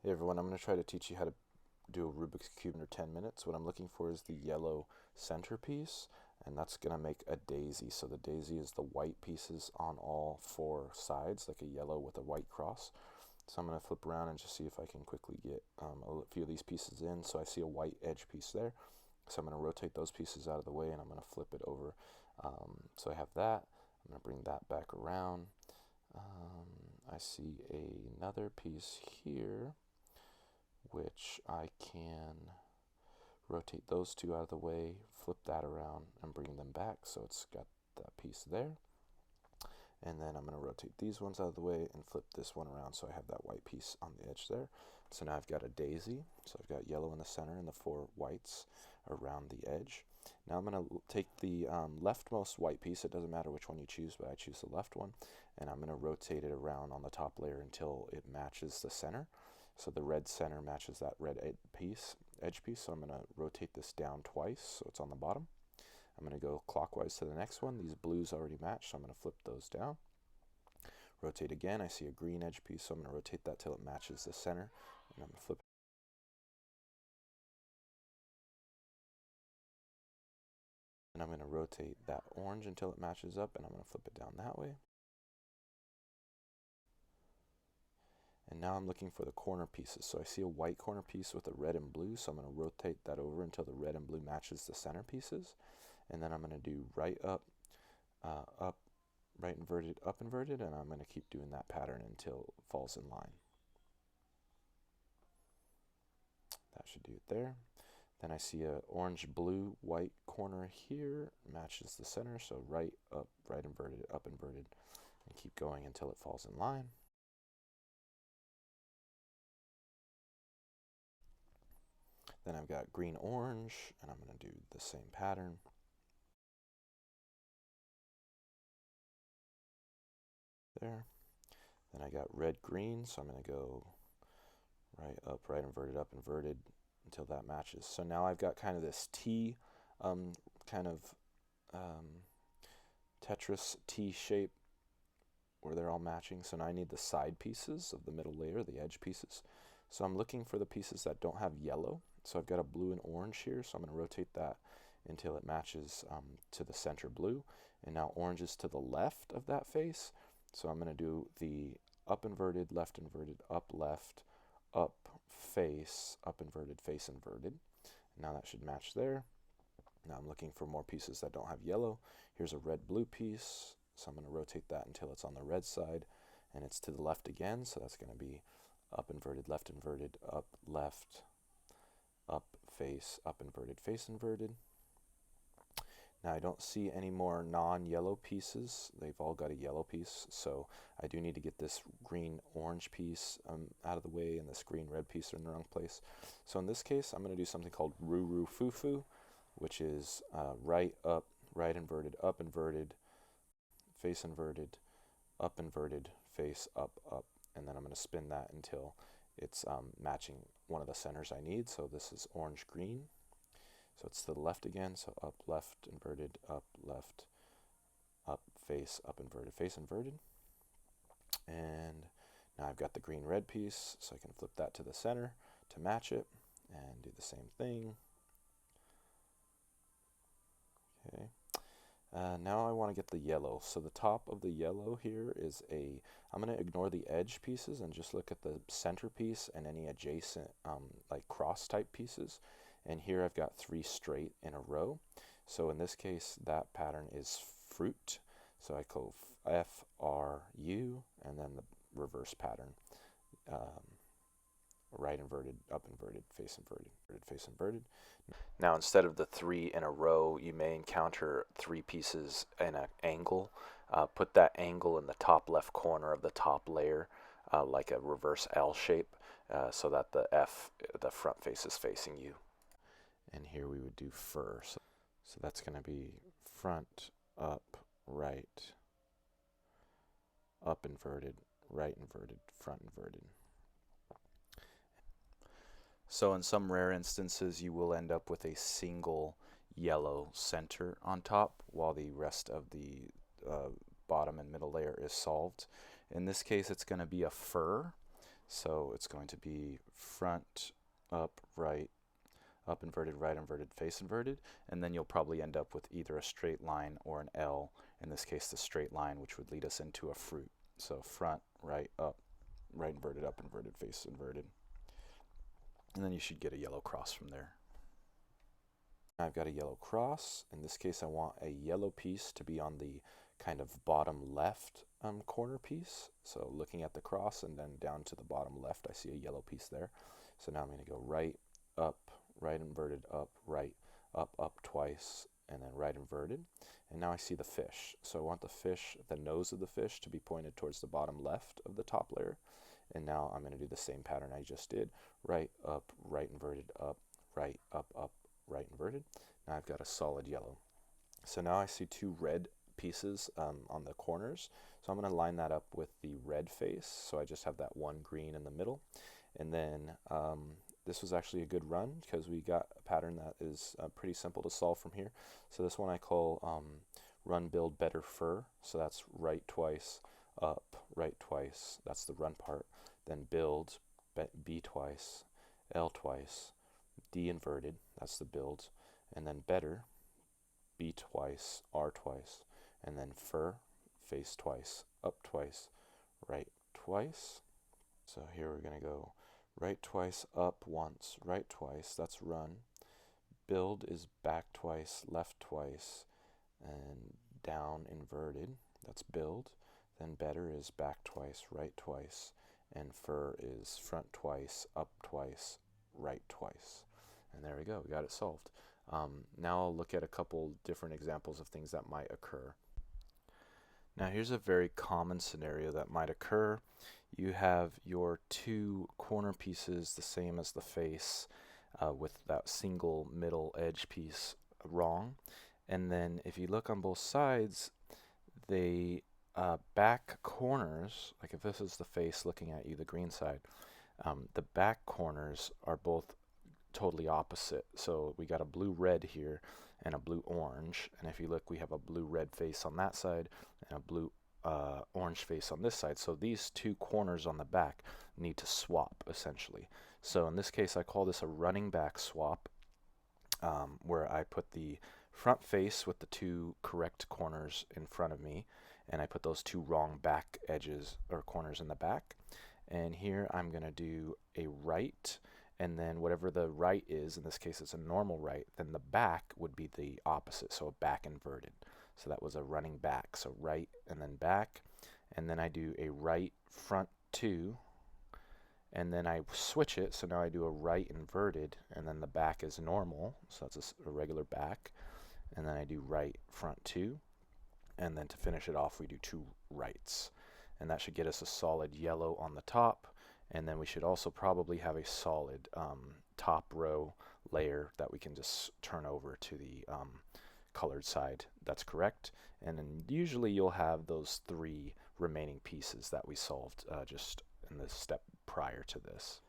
Hey everyone, I'm going to try to teach you how to do a Rubik's Cube under 10 minutes. What I'm looking for is the yellow centerpiece, and that's going to make a daisy. So the daisy is the white pieces on all four sides, like a yellow with a white cross. So I'm going to flip around and just see if I can quickly get a few of these pieces in. So I see a white edge piece there. So I'm going to rotate those pieces out of the way, and I'm going to flip it over. So I have that. I'm going to bring that back around. I see another piece here, which I can rotate those two out of the way, flip that around, and bring them back. So it's got that piece there. And then I'm going to rotate these ones out of the way and flip this one around so I have that white piece on the edge there. So now I've got a daisy. So I've got yellow in the center and the four whites around the edge. Now I'm going to take the leftmost white piece. It doesn't matter which one you choose, but I choose the left one. And I'm going to rotate it around on the top layer until it matches the center. So the red center matches that red edge piece. So I'm going to rotate this down twice so it's on the bottom. I'm going to go clockwise to the next one. These blues already match, so I'm going to flip those down. Rotate again. I see a green edge piece, so I'm going to rotate that till it matches the center. And I'm going to flip. And I'm going to rotate that orange until it matches up, and I'm going to flip it down that way. And now I'm looking for the corner pieces. So I see a white corner piece with a red and blue, so I'm going to rotate that over until the red and blue matches the center pieces. And then I'm going to do right up, up, right inverted, up inverted, and I'm going to keep doing that pattern until it falls in line. That should do it there. Then I see a orange, blue, white corner here, matches the center, so right, up, right inverted, up inverted, and keep going until it falls in line. Then I've got green, orange, and I'm going to do the same pattern. There. Then I got red, green, so I'm going to go right, up, right inverted, up inverted until that matches. So now I've got kind of this T, kind of Tetris T shape where they're all matching. So now I need the side pieces of the middle layer, the edge pieces. So I'm looking for the pieces that don't have yellow. So I've got a blue and orange here, so I'm going to rotate that until it matches to the center blue. And now orange is to the left of that face. So I'm going to do the up inverted, left inverted, up left, up face, up inverted, face inverted. Now that should match there. Now I'm looking for more pieces that don't have yellow. Here's a red blue piece, so I'm going to rotate that until it's on the red side, and it's to the left again, so that's going to be up inverted, up left, up face, up inverted, face inverted. Now I don't see any more non-yellow pieces. They've all got a yellow piece, so I do need to get this green-orange piece out of the way, and this green-red piece are in the wrong place. So in this case, I'm going to do something called Roo-Roo-Foo-Foo, which is right, up, right inverted, up inverted, face inverted, up inverted, face up, up. And then I'm going to spin that until it's matching one of the centers I need. So this is orange-green. So it's to the left again, so up, left, inverted, up, left, up, face, up, inverted, face, inverted. And now I've got the green-red piece, so I can flip that to the center to match it, and do the same thing. Okay. Now I want to get the yellow. So the top of the yellow here is I'm going to ignore the edge pieces and just look at the center piece and any adjacent like cross type pieces. And here I've got 3 straight in a row. So in this case, that pattern is fruit. So I go F-R-U, and then the reverse pattern. Right inverted, up inverted, face inverted, face inverted. Now instead of the 3 in a row, you may encounter 3 pieces in an angle. Put that angle in the top left corner of the top layer, like a reverse L shape, so that the front face is facing you. And here we would do fur. So that's going to be front, up, right, up inverted, right inverted, front inverted. So in some rare instances, you will end up with a single yellow center on top, while the rest of the bottom and middle layer is solved. In this case, it's going to be a fur. So it's going to be front, up, right, up inverted, right inverted, face inverted, and then you'll probably end up with either a straight line or an L, in this case the straight line, which would lead us into a fruit. So front, right, up, right inverted, up inverted, face inverted. And then you should get a yellow cross from there. I've got a yellow cross. In this case, I want a yellow piece to be on the kind of bottom left corner piece. So looking at the cross and then down to the bottom left, I see a yellow piece there. So now I'm going to go right, up, right inverted, up, right, up twice, and then right inverted. And now I see the fish. So I want the fish, the nose of the fish, to be pointed towards the bottom left of the top layer. And now I'm going to do the same pattern I just did. Right, inverted, up, right, up, right inverted. Now I've got a solid yellow. So now I see two red pieces on the corners. So I'm going to line that up with the red face. So I just have that one green in the middle. And then this was actually a good run because we got a pattern that is pretty simple to solve from here. So this one I call run, build, better, fur. So that's right twice, up, right twice. That's the run part. Then build, B twice, L twice, D inverted. That's the build. And then better, B twice, R twice. And then fur, face twice, up twice, right twice. So here we're going to go right twice, up once, right twice, that's run. Build is back twice, left twice, and down inverted, that's build. Then better is back twice, right twice, and fur is front twice, up twice, right twice. And there we go, we got it solved. Now I'll look at a couple different examples of things that might occur. Now here's a very common scenario that might occur. You have your two corner pieces the same as the face with that single middle edge piece wrong. And then if you look on both sides, the back corners, like if this is the face looking at you, the green side, the back corners are both totally opposite. So we got a blue-red here and a blue-orange. And if you look, we have a blue-red face on that side and a blue orange face on this side. So these two corners on the back need to swap essentially. So in this case I call this a running back swap, where I put the front face with the two correct corners in front of me and I put those two wrong back edges or corners in the back. And here I'm going to do a right, and then whatever the right is, in this case it's a normal right, then the back would be the opposite, so a back inverted. So that was a running back. So right and then back. And then I do a right front two. And then I switch it. So now I do a right inverted. And then the back is normal. So that's a regular back. And then I do right front two. And then to finish it off, we do two rights. And that should get us a solid yellow on the top. And then we should also probably have a solid top row layer that we can just turn over to the colored side. That's correct. And then usually you'll have those three remaining pieces that we solved just in the step prior to this.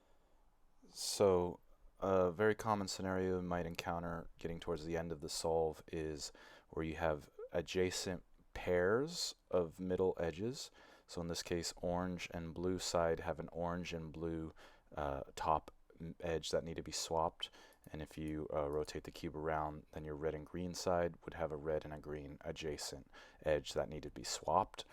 So a very common scenario you might encounter getting towards the end of the solve is where you have adjacent pairs of middle edges. So in this case, orange and blue side have an orange and blue top edge that need to be swapped. And if you rotate the cube around, then your red and green side would have a red and a green adjacent edge that need to be swapped.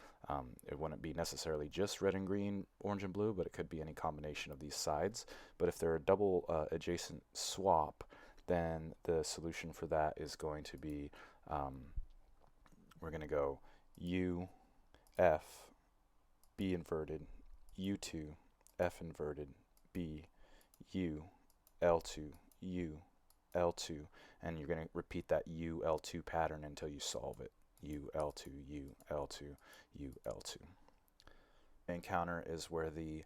It wouldn't be necessarily just red and green, orange and blue, but it could be any combination of these sides. But if they're a double adjacent swap, then the solution for that is going to be, we're going to go U, F, B inverted, U2, F inverted, B, U, L2, U, L2, and you're going to repeat that U, L2 pattern until you solve it. U, L2, U, L2, U, L2. Encounter is where the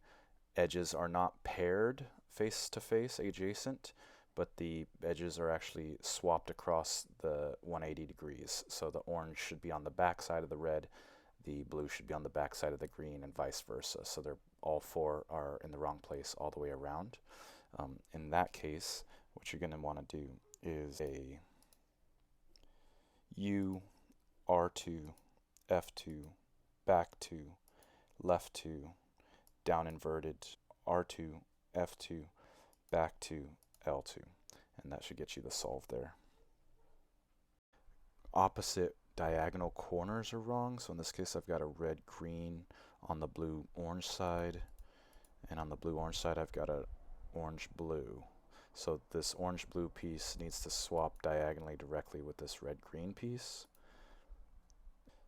edges are not paired face to face adjacent, but the edges are actually swapped across the 180 degrees. So the orange should be on the back side of the red, the blue should be on the back side of the green, and vice versa. So they're all four are in the wrong place all the way around. In that case, what you're going to want to do is a U, R2, F2, back 2, left 2, down inverted, R2, F2, back 2, L2. And that should get you the solve there. Opposite diagonal corners are wrong. So in this case, I've got a red, green on the blue, orange side. And on the blue, orange side, I've got a orange, blue. So this orange, blue piece needs to swap diagonally directly with this red, green piece.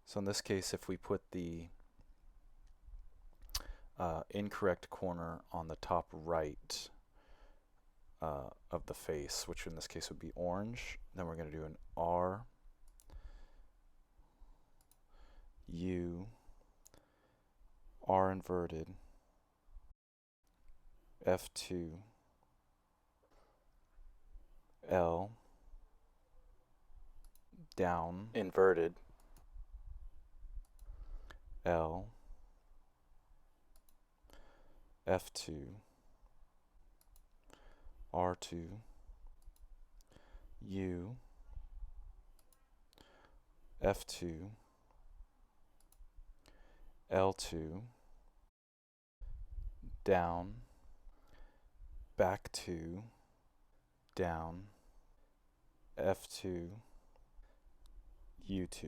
So in this case, if we put the incorrect corner on the top right of the face, which in this case would be orange, then we're going to do an R, U, R inverted, F2, L, down, inverted, L, F2, R2, U, F2, L2, down, back 2, down, F2, U2.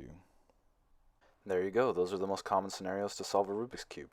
There you go. Those are the most common scenarios to solve a Rubik's Cube.